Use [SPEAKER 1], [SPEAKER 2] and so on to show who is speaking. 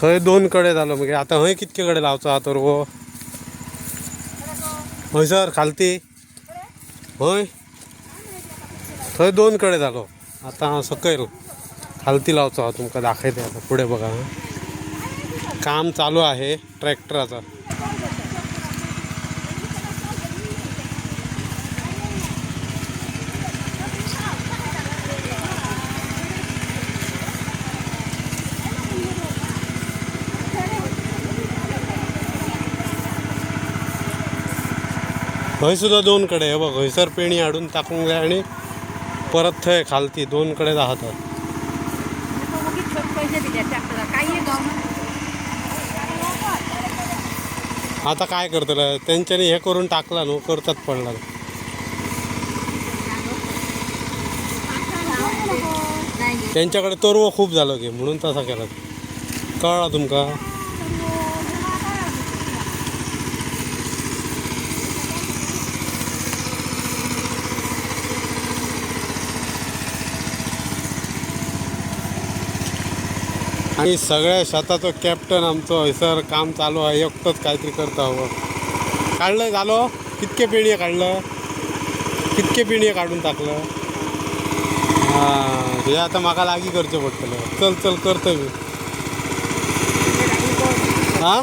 [SPEAKER 1] थंय 2 कडे झालो मग आता हय कितके कडे लावचो हा तर वो हय सर खालती हय थंय 2 कडे झालो आता सकयल खालती लावचो हा तुमका दाखयते आता पुढे बघा काम चालू आहे ट्रॅक्टराचा हय सुद्धा 2 कडे हे बघ हयसर पेणी हाडून टाकूंक जाय आणि परत थंय खालती 2 कडे राहतात आता काय करतलं त्यांच्यानी हे करून टाकला न्हू करतात पडला त्यांच्याकडे तोरवो खूप झालं की म्हणून तसा केला कळला तुमका आणि सगळ्या शेताचो कॅप्टन आमचो हयसर काम चालू आहे एकटोच काहीतरी करता हवं काढलं झालो कितके पेणीये काढलं कितके पेणीये काढून टाकलं हां हे आता म्हाका लागी करचें पडटलें चल चल करता मी हां